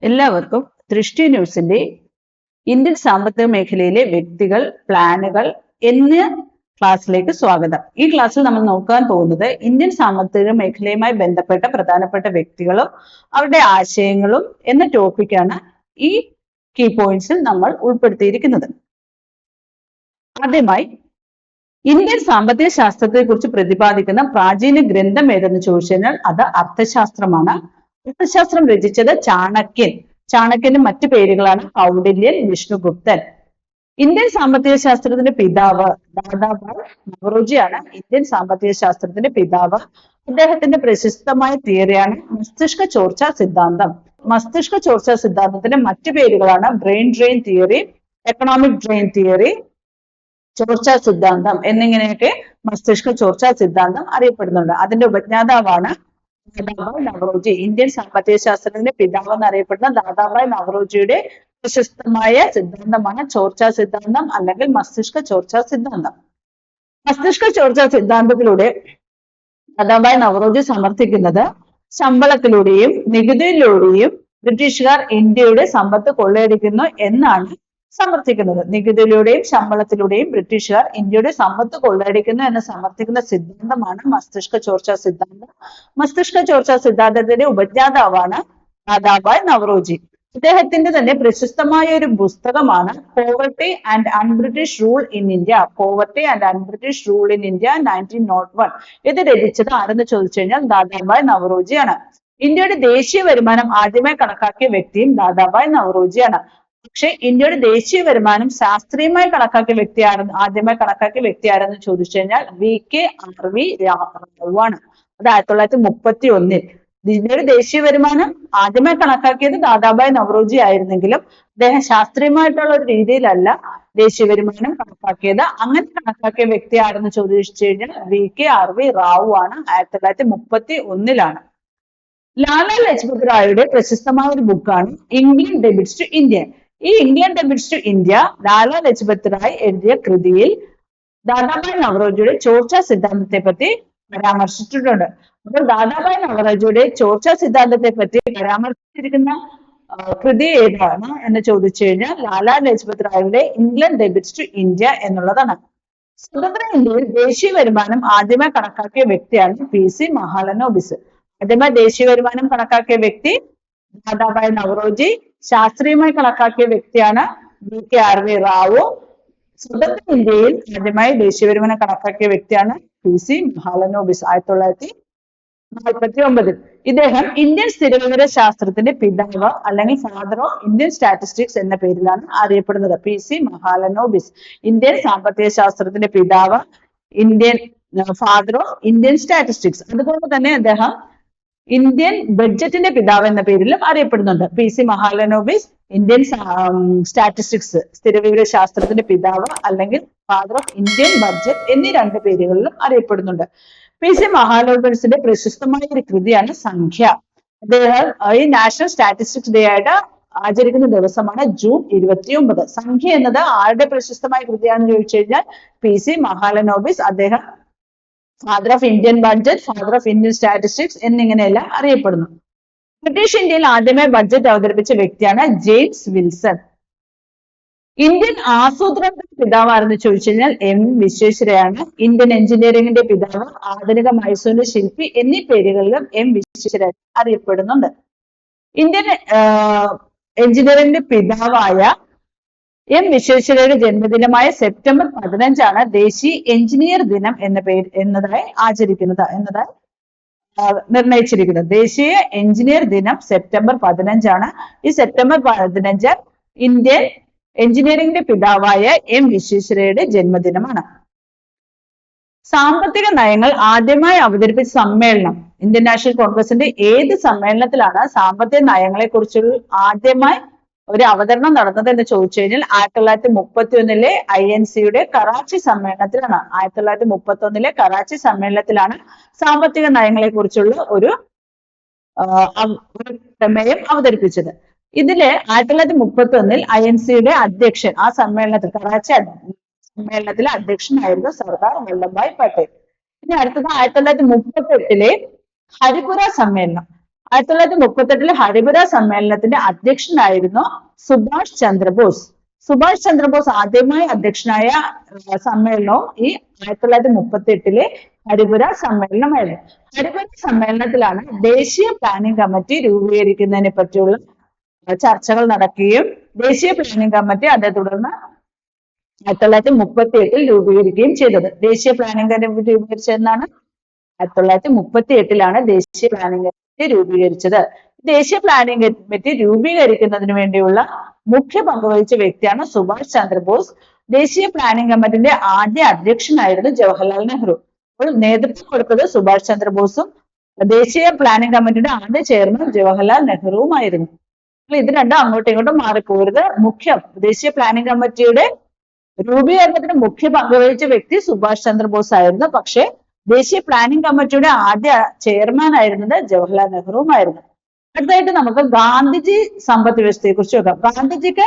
എല്ലാവർക്കും ദൃഷ്ടി ന്യൂസിന്റെ ഇന്ത്യൻ സാമ്പത്തിക മേഖലയിലെ വ്യക്തികൾ, പ്ലാനുകൾ എന്ന ക്ലാസ്സിലേക്ക് സ്വാഗതം. ഈ ക്ലാസ്സിൽ നമ്മൾ നോക്കാൻ പോകുന്നത് ഇന്ത്യൻ സാമ്പത്തിക മേഖലയുമായി ബന്ധപ്പെട്ട പ്രധാനപ്പെട്ട വ്യക്തികളും അവരുടെ ആശയങ്ങളും എന്ന ടോപ്പിക്കാണ് ഈ കീ പോയിന്റ്സിൽ നമ്മൾ ഉൾപ്പെടുത്തിയിരിക്കുന്നത്. ആദ്യമായി ഇന്ത്യൻ സാമ്പത്തിക ശാസ്ത്രത്തെ കുറിച്ച് പ്രതിപാദിക്കുന്ന പ്രാചീന ഗ്രന്ഥം ഏതെന്ന് ചോദിച്ചു കഴിഞ്ഞാൽ അത് അർത്ഥശാസ്ത്രമാണ്. അർത്ഥശാസ്ത്രം രചിച്ചത് ചാണക്യൻ. ചാണക്യന്റെ മറ്റു പേരുകളാണ് കൗടില്യൻ, വിഷ്ണുഗുപ്തൻ. ഇന്ത്യൻ സാമ്പത്തിക ശാസ്ത്രത്തിന്റെ പിതാവ് ദാദാഭായ് നവറോജിയാണ്. ഇന്ത്യൻ സാമ്പത്തിക ശാസ്ത്രത്തിന്റെ പിതാവ്. അദ്ദേഹത്തിന്റെ പ്രശസ്തമായ തിയറിയാണ് മസ്തിഷ്ക ചോർച്ചാ സിദ്ധാന്തം. മസ്തിഷ്ക ചോർച്ചാ സിദ്ധാന്തത്തിന്റെ മറ്റു പേരുകളാണ് brain drain theory, economic drain theory, ചോർച്ചാ സിദ്ധാന്തം എന്നിങ്ങനെയൊക്കെ മസ്തിഷ്ക ചോർച്ചാ സിദ്ധാന്തം അറിയപ്പെടുന്നുണ്ട്. അതിന്റെ ഉപജ്ഞാതാവാണ് ദാദാഭായ് നവറോജി. ഇന്ത്യൻ സാമ്പത്തിക ശാസ്ത്രത്തിന്റെ പിതാവ് എന്നറിയപ്പെടുന്ന ദാദാഭായ് നവറോജിയുടെ പ്രശസ്തമായ സിദ്ധാന്തമാണ് ചോർച്ചാ സിദ്ധാന്തം അല്ലെങ്കിൽ മസ്തിഷ്ക ചോർച്ചാ സിദ്ധാന്തം. മസ്തിഷ്ക ചോർച്ചാ സിദ്ധാന്തത്തിലൂടെ ദാദാഭായ് നവറോജി സമർത്ഥിക്കുന്നത് ശമ്പളത്തിലൂടെയും നികുതിയിലൂടെയും ബ്രിട്ടീഷുകാർ ഇന്ത്യയുടെ സമ്പത്ത് കൊള്ളയടിക്കുന്നു എന്നാണ് സമർത്ഥിക്കുന്നത്. നികുതിയിലൂടെയും ശമ്പളത്തിലൂടെയും ബ്രിട്ടീഷുകാർ ഇന്ത്യയുടെ സമ്പത്ത് കൊള്ളയടിക്കുന്നു എന്ന് സമർത്ഥിക്കുന്ന സിദ്ധാന്തമാണ് മസ്തിഷ്ക ചോർച്ചാ സിദ്ധാന്തം. മസ്തിഷ്ക ചോർച്ചാ സിദ്ധാന്തത്തിന്റെ ഉപജ്ഞാതാവാണ് ദാദാഭായ് നവറോജി. അദ്ദേഹത്തിന്റെ തന്നെ പ്രശസ്തമായ ഒരു പുസ്തകമാണ് poverty and un-British rule in India. Poverty and un-British rule in India 1901. ഇത് രചിച്ചത് ആരെന്ന് ചോദിച്ചു കഴിഞ്ഞാൽ ദാദാഭായ് നവറോജിയാണ്. ഇന്ത്യയുടെ ദേശീയ വരുമാനം ആദ്യമായി കണക്കാക്കിയ വ്യക്തിയും ദാദാഭായ് നവറോജിയാണ്. പക്ഷെ ഇന്ത്യയുടെ ദേശീയ വരുമാനം ശാസ്ത്രീയമായി കണക്കാക്കിയ ആദ്യമായി കണക്കാക്കിയ വ്യക്തി ആരെന്ന് ചോദിച്ചു കഴിഞ്ഞാൽ VKRV റാവു ആണ്. അത് 1931. ഇന്ത്യയുടെ ദേശീയ വരുമാനം ആദ്യമായി കണക്കാക്കിയത് ദാദാഭായ് നവറോജി ആയിരുന്നെങ്കിലും അദ്ദേഹം ശാസ്ത്രീയമായിട്ടുള്ള ഒരു രീതിയിലല്ല ദേശീയ വരുമാനം കണക്കാക്കിയത്. അങ്ങനെ കണക്കാക്കിയ വ്യക്തി ആരെന്ന് ചോദിച്ചു കഴിഞ്ഞാൽ VKRV റാവു ആണ്. 1931. ലാലാ ലജ്പത് റായിയുടെ പ്രശസ്തമായ ഒരു ബുക്കാണ് ഇംഗ്ലണ്ട് ഡെബിറ്റ്സ് ടു ഇന്ത്യ. ഈ England debits to India Lala Lajpat Rai എഴുതിയ കൃതിയിൽ ദാദാഭായ് നവറോജിയുടെ ചോർച്ചാ സിദ്ധാന്തത്തെ പറ്റി പരാമർശിച്ചിട്ടുണ്ട്. അപ്പോൾ ദാദാഭായ് നവറോജിയുടെ ചോർച്ചാ സിദ്ധാന്തത്തെ പറ്റി പരാമർശിച്ചിരിക്കുന്ന കൃതി ഏതാണ് എന്ന് ചോദിച്ചു കഴിഞ്ഞാൽ ലാലാ ലജ്പത് റായിയുടെ ഇംഗ്ലണ്ട് ഡെബിറ്റ്സ് ടു ഇന്ത്യ എന്നുള്ളതാണ്. സ്വതന്ത്ര ഇന്ത്യയിൽ ദേശീയ വരുമാനം ആദ്യമായി കണക്കാക്കിയ വ്യക്തിയാണ് PC മഹാലനോബിസ്. ആദ്യമായി ദേശീയ വരുമാനം കണക്കാക്കിയ വ്യക്തി ദാദാഭായ് നവറോജി. ശാസ്ത്രീയമായി കണക്കാക്കിയ വ്യക്തിയാണ് VKRV റാവു. സ്വതന്ത്ര ഇന്ത്യയിൽ ആദ്യമായി ദേശീയ വരുമാനം കണക്കാക്കിയ വ്യക്തിയാണ് PC മഹാലനോബിസ് 1949. ഇദ്ദേഹം ഇന്ത്യൻ സ്ഥിരവിവര ശാസ്ത്രത്തിന്റെ പിതാവ് അല്ലെങ്കിൽ ഫാദർ ഓഫ് ഇന്ത്യൻ സ്റ്റാറ്റിസ്റ്റിക്സ് എന്ന പേരിലാണ് അറിയപ്പെടുന്നത്. PC മഹാലനോബിസ് ഇന്ത്യൻ സാമ്പത്തിക ശാസ്ത്രത്തിന്റെ പിതാവ്, ഫാദർ ഓഫ് ഇന്ത്യൻ സ്റ്റാറ്റിസ്റ്റിക്സ്. അതുപോലെ തന്നെ അദ്ദേഹം ഇന്ത്യൻ ബഡ്ജറ്റിന്റെ പിതാവ് എന്ന പേരിലും അറിയപ്പെടുന്നുണ്ട്. PC മഹാലനോബിസ് ഇന്ത്യൻ സ്റ്റാറ്റിസ്റ്റിക്സ് സ്ഥിരവിവര ശാസ്ത്രത്തിന്റെ പിതാവ് അല്ലെങ്കിൽ ഫാദർ ഓഫ് ഇന്ത്യൻ ബഡ്ജറ്റ് എന്നീ രണ്ട് പേരുകളിലും അറിയപ്പെടുന്നുണ്ട്. PC മഹാലനോബിസിന്റെ പ്രശസ്തമായ ഒരു കൃതിയാണ് സംഖ്യ. അദ്ദേഹം ഈ നാഷണൽ സ്റ്റാറ്റിസ്റ്റിക്സ് ഡേ ആയിട്ട് ആചരിക്കുന്ന ദിവസമാണ് ജൂൺ 29. സംഖ്യ എന്നത് ആരുടെ പ്രശസ്തമായ കൃതിയാണെന്ന് ചോദിച്ചു കഴിഞ്ഞാൽ PC മഹാലനോബിസ്. അദ്ദേഹം father of Indian budget, father of Indian statistics എന്നിങ്ങനെയെല്ലാം അറിയപ്പെടുന്നു. ബ്രിട്ടീഷ് ഇന്ത്യയിൽ ആദ്യമായി ബഡ്ജറ്റ് അവതരിപ്പിച്ച വ്യക്തിയാണ് ജെയിംസ് വിൽസൺ. ഇന്ത്യൻ ആസൂത്രണത്തിന്റെ പിതാവ് ആരെന്ന് ചോദിച്ചു കഴിഞ്ഞാൽ M വിശ്വേശ്വരയാണ്. ഇന്ത്യൻ എഞ്ചിനീയറിംഗിന്റെ പിതാവ്, ആധുനിക മൈസൂരിന്റെ ശില്പി എന്നീ പേരുകളിലും M വിശ്വേശ്വരൻ അറിയപ്പെടുന്നുണ്ട്. ഇന്ത്യൻ എഞ്ചിനീയറിംഗിന്റെ പിതാവായ M വിശ്വേശ്വരയുടെ ജന്മദിനമായ സെപ്റ്റംബർ 15 ദേശീയ എഞ്ചിനീയർ ദിനം എന്നതായി നിർണയിച്ചിരിക്കുന്നത്. ദേശീയ എഞ്ചിനീയർ ദിനം സെപ്റ്റംബർ 15. ഈ സെപ്റ്റംബർ 15 ഇന്ത്യൻ എഞ്ചിനീയറിംഗിന്റെ പിതാവായ M വിശ്വേശ്വരയുടെ ജന്മദിനമാണ്. സാമ്പത്തിക നയങ്ങൾ ആദ്യമായി അവതരിപ്പിച്ച സമ്മേളനം ഇന്ത്യൻ നാഷണൽ കോൺഗ്രസിന്റെ ഏത് സമ്മേളനത്തിലാണ് സാമ്പത്തിക നയങ്ങളെ കുറിച്ച് ആദ്യമായി ഒരു അവതരണം നടന്നത് എന്ന് ചോദിച്ചു കഴിഞ്ഞാൽ 1931 INCയുടെ കറാച്ചി സമ്മേളനത്തിലാണ്. 1931 കറാച്ചി സമ്മേളനത്തിലാണ് സാമ്പത്തിക നയങ്ങളെ കുറിച്ചുള്ള ഒരു പ്രമേയം അവതരിപ്പിച്ചത്. ഇതില് 1931 INCയുടെ അധ്യക്ഷൻ ആ സമ്മേളനത്തിൽ കറാച്ചി സമ്മേളനത്തിലെ അധ്യക്ഷനായിരുന്നു സർദാർ വല്ലഭായ് പട്ടേൽ. ഇനി അടുത്തത് 1938 ഹരിപുര സമ്മേളനം. 1938 ഹരിപുര സമ്മേളനത്തിന്റെ അധ്യക്ഷനായിരുന്നു സുഭാഷ് ചന്ദ്രബോസ്. സുഭാഷ് ചന്ദ്രബോസ് ആദ്യമായി അധ്യക്ഷനായ സമ്മേളനവും ഈ 1938 ഹരിപുര സമ്മേളനമായിരുന്നു. ഹരിപുര സമ്മേളനത്തിലാണ് ദേശീയ പ്ലാനിംഗ് കമ്മിറ്റി രൂപീകരിക്കുന്നതിനെ പറ്റിയുള്ള ചർച്ചകൾ നടക്കുകയും ദേശീയ പ്ലാനിംഗ് കമ്മിറ്റി അതേ തുടർന്ന് 1938 രൂപീകരിക്കുകയും ചെയ്തത്. ദേശീയ പ്ലാനിംഗ് കമ്മിറ്റി രൂപീകരിച്ചതെന്നാണ് 1938 ദേശീയ പ്ലാനിംഗ് കമ്മിറ്റി രൂപീകരിച്ചത്. ദേശീയ പ്ലാനിംഗ് കമ്മിറ്റി രൂപീകരിക്കുന്നതിന് വേണ്ടിയുള്ള മുഖ്യ പങ്കുവഹിച്ച വ്യക്തിയാണ് സുഭാഷ് ചന്ദ്രബോസ്. ദേശീയ പ്ലാനിംഗ് കമ്മിറ്റിന്റെ ആദ്യ അധ്യക്ഷനായിരുന്നു ജവഹർലാൽ നെഹ്റു. അപ്പോൾ നേതൃത്വം കൊടുത്തത് സുഭാഷ് ചന്ദ്രബോസും ദേശീയ പ്ലാനിംഗ് കമ്മിറ്റിയുടെ ആദ്യ ചെയർമാൻ ജവഹർലാൽ നെഹ്റുവുമായിരുന്നു. ഇത് രണ്ടും അങ്ങോട്ടും ഇങ്ങോട്ടും മാറിപ്പോകരുത്. ദേശീയ പ്ലാനിംഗ് കമ്മിറ്റിയുടെ രൂപീകരണത്തിന് മുഖ്യ പങ്കുവഹിച്ച വ്യക്തി സുഭാഷ് ചന്ദ്രബോസ് ആയിരുന്നു. പക്ഷേ ദേശീയ പ്ലാനിംഗ് കമ്മിറ്റിയുടെ ആദ്യ ചെയർമാൻ ആയിരുന്നത് ജവഹർലാൽ നെഹ്റുവുമായിരുന്നു. അടുത്തായിട്ട് നമുക്ക് ഗാന്ധിജി സമ്പദ് വ്യവസ്ഥയെ കുറിച്ച് നോക്കാം. ഗാന്ധിജിക്ക്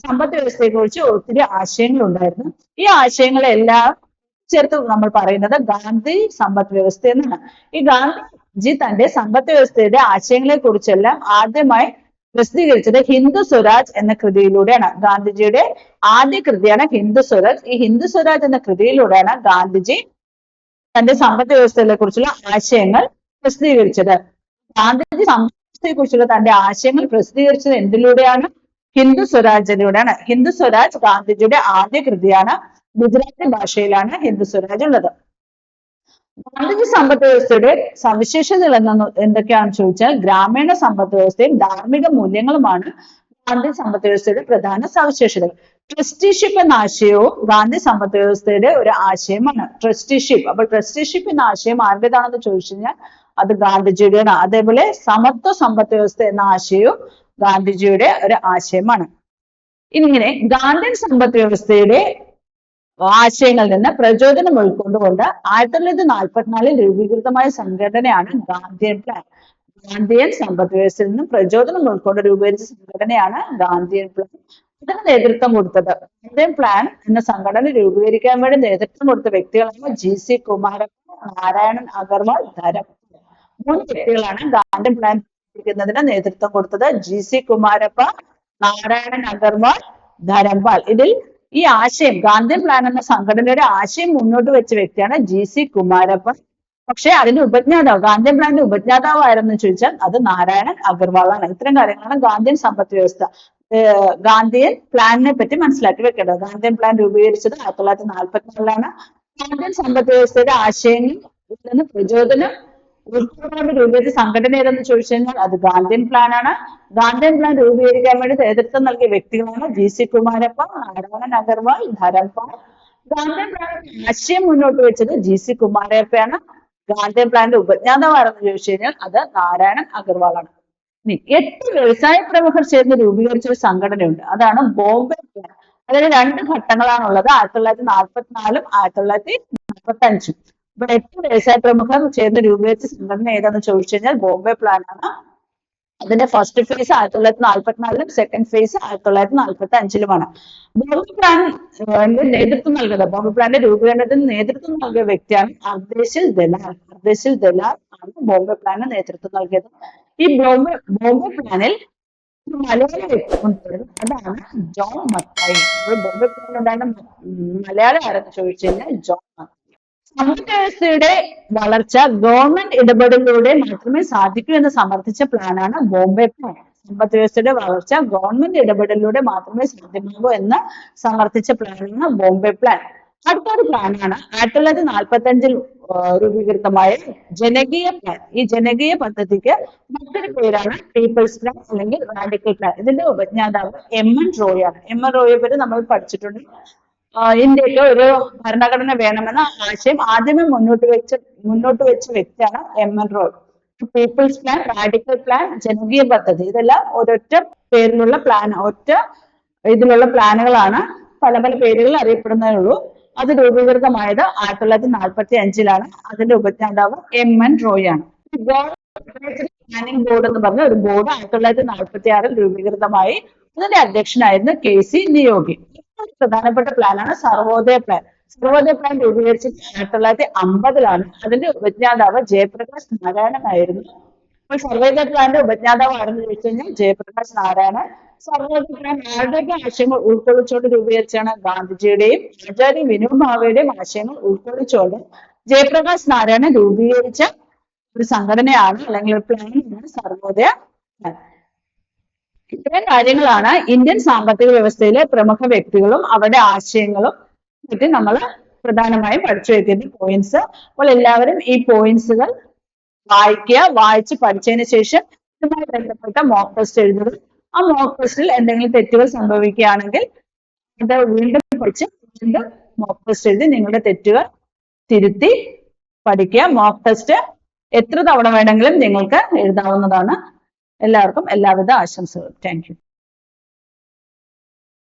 സമ്പദ് വ്യവസ്ഥയെ കുറിച്ച് ഒത്തിരി ആശയങ്ങൾ ഉണ്ടായിരുന്നു. ഈ ആശയങ്ങളെല്ലാം ചേർത്ത് നമ്മൾ പറയുന്നത് ഗാന്ധി സമ്പദ് വ്യവസ്ഥ എന്നാണ്. ഈ ഗാന്ധിജി തന്റെ സമ്പദ് വ്യവസ്ഥയുടെ ആശയങ്ങളെ കുറിച്ചെല്ലാം ആദ്യമായി പ്രസിദ്ധീകരിച്ചത് ഹിന്ദു സ്വരാജ് എന്ന കൃതിയിലൂടെയാണ്. ഗാന്ധിജിയുടെ ആദ്യ കൃതിയാണ് ഹിന്ദു സ്വരാജ്. ഈ ഹിന്ദു സ്വരാജ് എന്ന കൃതിയിലൂടെയാണ് ഗാന്ധിജി തന്റെ സമ്പദ് വ്യവസ്ഥയെ കുറിച്ചുള്ള ആശയങ്ങൾ പ്രസിദ്ധീകരിച്ചത്. ഗാന്ധിജി സമ്പദ് വ്യവസ്ഥയെ കുറിച്ചുള്ള തന്റെ ആശയങ്ങൾ പ്രസിദ്ധീകരിച്ചത് എന്തിലൂടെയാണ്? ഹിന്ദു സ്വരാജിലൂടെയാണ്. ഹിന്ദു സ്വരാജ് ഗാന്ധിജിയുടെ ആദ്യ കൃതിയാണ്. ഗുജറാത്തി ഭാഷയിലാണ് ഹിന്ദു സ്വരാജ് ഉള്ളത്. ഗാന്ധിജി സമ്പദ് വ്യവസ്ഥയുടെ സവിശേഷതകൾ എന്തൊക്കെയാണെന്ന് ചോദിച്ചാൽ ഗ്രാമീണ സമ്പദ് വ്യവസ്ഥയും ധാർമ്മിക മൂല്യങ്ങളുമാണ് ഗാന്ധി സമ്പദ് വ്യവസ്ഥയുടെ പ്രധാന സവിശേഷതകൾ. ട്രസ്റ്റിഷിപ്പ് എന്ന ആശയവും ഗാന്ധി സമ്പദ് വ്യവസ്ഥയുടെ ഒരു ആശയമാണ്. ട്രസ്റ്റിഷിപ്പ്. അപ്പോൾ ട്രസ്റ്റിഷിപ്പ് എന്ന ആശയം ആരുടേതാണെന്ന് ചോദിച്ചു കഴിഞ്ഞാൽ അത് ഗാന്ധിജിയുടെയാണ്. അതേപോലെ സമത്വ സമ്പദ് വ്യവസ്ഥ എന്ന ആശയവും ഗാന്ധിജിയുടെ ഒരു ആശയമാണ്. ഇങ്ങനെ ഗാന്ധിയൻ സമ്പദ് വ്യവസ്ഥയുടെ ആശയങ്ങളിൽ നിന്ന് പ്രചോദനം ഉൾക്കൊണ്ടുകൊണ്ട് 1944 രൂപീകൃതമായ സംഘടനയാണ് ഗാന്ധിയൻ പ്ലാൻ. ഗാന്ധിയൻ സമ്പദ് വ്യവസ്ഥയിൽ നിന്നും പ്രചോദനം ഉൾക്കൊണ്ട് രൂപീകരിച്ച സംഘടനയാണ് ഗാന്ധിയൻ പ്ലാൻ. ഇതിന് നേതൃത്വം കൊടുത്തത് ഗാന്ധിയൻ പ്ലാൻ എന്ന സംഘടന രൂപീകരിക്കാൻ വേണ്ടി നേതൃത്വം കൊടുത്ത വ്യക്തികളാണ് GC കുമാരപ്പ, നാരായണൻ അഗർവാൾ, ധരംപാൽ. 3 വ്യക്തികളാണ് ഗാന്ധിയൻ പ്ലാൻ രൂപീകരിക്കുന്നതിന് നേതൃത്വം കൊടുത്തത്. GC കുമാരപ്പ, നാരായണൻ അഗർവാൾ, ധരംപാൽ. ഇതിൽ ഈ ആശയം ഗാന്ധിയൻ പ്ലാൻ എന്ന സംഘടനയുടെ ആശയം മുന്നോട്ട് വെച്ച വ്യക്തിയാണ് GC കുമാരപ്പ. പക്ഷെ അതിന്റെ ഉപജ്ഞാതാവ് ഗാന്ധിയൻ പ്ലാന്റെ ഉപജ്ഞാതാവ് ആരെന്ന് ചോദിച്ചാൽ അത് നാരായണൻ അഗർവാളാണ്. ഇത്തരം കാര്യങ്ങളാണ് ഗാന്ധിയൻ സമ്പദ് വ്യവസ്ഥ. ഗാന്ധിയൻ പ്ലാനിനെ പറ്റി മനസ്സിലാക്കി വെക്കേണ്ടത്. ഗാന്ധിയൻ പ്ലാൻ രൂപീകരിച്ചത് 1944 ഗാന്ധിയൻ സമ്പദ് വ്യവസ്ഥയുടെ ആശയങ്ങളിൽ നിന്ന് പ്രചോദനം ഉൾക്കൊണ്ടുകൊണ്ട് രൂപീകരിച്ച സംഘടന ഏതെന്ന് ചോദിച്ചു കഴിഞ്ഞാൽ അത് ഗാന്ധിയൻ പ്ലാൻ ആണ്. ഗാന്ധിയൻ പ്ലാൻ രൂപീകരിക്കാൻ വേണ്ടി നേതൃത്വം നൽകിയ വ്യക്തികളാണ് GC കുമാരപ്പ, നാരായണൻ അഗർവാൾ, ധരംപാൽ. ഗാന്ധിയൻ പ്ലാൻ ആശയം മുന്നോട്ട് വെച്ചത് GC കുമാരപ്പയാണ്. ഗാന്ധിയൻ പ്ലാന്റെ ഉപജ്ഞാതാവ് ആരെന്ന് ചോദിച്ചു കഴിഞ്ഞാൽ അത് നാരായണൻ അഗർവാളാണ്. ഇനി 8 വ്യവസായ പ്രമുഖർ ചേർന്ന് രൂപീകരിച്ച ഒരു സംഘടനയുണ്ട്. അതാണ് ബോംബെ പ്ലാൻ. അതിന് 2 ഘട്ടങ്ങളാണുള്ളത്. 1944 1945. അപ്പൊ 8 വ്യവസായ പ്രമുഖർ ചേർന്ന് രൂപീകരിച്ച സംഘടന ഏതാന്ന് ചോദിച്ചു കഴിഞ്ഞാൽ ബോംബെ പ്ലാൻ ആണ്. അതിന്റെ first phase 1944 second phase 1945 Bombay പ്ലാനിന്റെ നേതൃത്വം നൽകുന്നത് ബോംബെ പ്ലാന്റെ രൂപീകരണത്തിന് നേതൃത്വം നൽകിയ വ്യക്തിയാണ് അർദേശിൽ ദലാൽ. അർദേശിൽ ദലാൽ ആണ് ബോംബെ പ്ലാനിന് നേതൃത്വം നൽകിയത്. ഈ ബോംബെ പ്ലാനിൽ മലയാളി വ്യക്തി ഉണ്ടായിരുന്നു. അതാണ് ജോൺ മത്തായി. ബോംബെ പ്ലാനിൽ ഉണ്ടായിരുന്ന മലയാളം ആരെന്ന് ചോദിച്ചു കഴിഞ്ഞാൽ ജോൺ മത്തായി. സമ്പദ് വ്യവസ്ഥയുടെ വളർച്ച ഗവൺമെന്റ് ഇടപെടലിലൂടെ മാത്രമേ സാധിക്കൂ എന്ന് സമർത്ഥിച്ച പ്ലാനാണ് ബോംബെ പ്ലാൻ. സമ്പദ് വ്യവസ്ഥയുടെ വളർച്ച ഗവൺമെന്റ് ഇടപെടലിലൂടെ മാത്രമേ സാധ്യമാകൂ എന്ന് സമർത്ഥിച്ച പ്ലാനാണ് ബോംബെ പ്ലാൻ. അടുത്തൊരു പ്ലാനാണ് 1945 രൂപീകൃതമായ ജനകീയ പ്ലാൻ. ഈ ജനകീയ പദ്ധതിക്ക് മറ്റൊരു പേരാണ് പീപ്പിൾസ് പ്ലാൻ അല്ലെങ്കിൽ റാഡിക്കൽ പ്ലാൻ. ഇതിന്റെ ഉപജ്ഞാതാവ് MN റോയ് ആണ്. MN റോയെ പറ്റി നമ്മൾ പഠിച്ചിട്ടുണ്ട്. ഇന്ത്യക്ക് ഒരു ഭരണഘടന വേണമെന്ന ആശയം ആദ്യമേ മുന്നോട്ട് വെച്ച വ്യക്തിയാണ് MN Roy. People's plan, radical plan, ജനകീയ പദ്ധതി ഇതെല്ലാം ഒരൊറ്റ പേരിലുള്ള പ്ലാൻ, ഒറ്റ ഇതിലുള്ള പ്ലാനുകളാണ്. പല പല പേരുകൾ അറിയപ്പെടുന്നതേ ഉള്ളൂ. അത് രൂപീകൃതമായത് 1945 അതിന്റെ ഉപജ്ഞാതാവ് MN റോയ് ആണ്. പ്ലാനിംഗ് ബോർഡ് എന്ന് പറഞ്ഞ ഒരു ബോർഡ് 1946 രൂപീകൃതമായി. അതിന്റെ അധ്യക്ഷനായിരുന്നു KC നിയോഗി. പ്രധാനപ്പെട്ട പ്ലാനാണ് സർവോദയ പ്ലാൻ. സർവോദയ പ്ലാൻ രൂപീകരിച്ചത് 1950 അതിന്റെ ഉപജ്ഞാതാവ് ജയപ്രകാശ് നാരായണൻ ആയിരുന്നു. അപ്പോൾ സർവൈവൽ പ്ലാന്റെ ഉപജ്ഞാതാവ് ആരെന്ന് ചോദിച്ചു കഴിഞ്ഞാൽ ജയപ്രകാശ് നാരായണൻ. സർവൈവൽ പ്ലാൻ ആരുടെയൊക്കെ ആശയങ്ങൾ ഉൾക്കൊള്ളിച്ചുകൊണ്ട് രൂപീകരിച്ചാണ്? ഗാന്ധിജിയുടെയും ആചാര്യ വിനോബ ഭാവെയുടെയും ആശയങ്ങൾ ഉൾക്കൊള്ളിച്ചുകൊണ്ട് ജയപ്രകാശ് നാരായണൻ രൂപീകരിച്ച ഒരു സംഘടനയാണ് അല്ലെങ്കിൽ ഒരു പ്ലാനാണ് സർവോദയ പ്ലാൻ. ഇത്തരം കാര്യങ്ങളാണ് ഇന്ത്യൻ സാമ്പത്തിക വ്യവസ്ഥയിലെ പ്രമുഖ വ്യക്തികളും അവരുടെ ആശയങ്ങളും പറ്റി നമ്മൾ പ്രധാനമായും പഠിച്ചു വെക്കുന്ന പോയിന്റ്സ്. അപ്പോൾ എല്ലാവരും ഈ പോയിന്റ്സുകൾ വായിക്കുക. വായിച്ച് പഠിച്ചതിന് ശേഷം ഇതുമായി ബന്ധപ്പെട്ട മോക്ക് ടെസ്റ്റ് എഴുതുക. ആ മോക്ക് ടെസ്റ്റിൽ എന്തെങ്കിലും തെറ്റുകൾ സംഭവിക്കുകയാണെങ്കിൽ അത് വീണ്ടും പഠിച്ച് വീണ്ടും മോക്ക് ടെസ്റ്റ് എഴുതി നിങ്ങളുടെ തെറ്റുകൾ തിരുത്തി പഠിക്കുക. മോക്ക് ടെസ്റ്റ് എത്ര തവണ വേണമെങ്കിലും നിങ്ങൾക്ക് എഴുതാവുന്നതാണ്. എല്ലാവർക്കും എല്ലാവിധ ആശംസകളും. Thank you.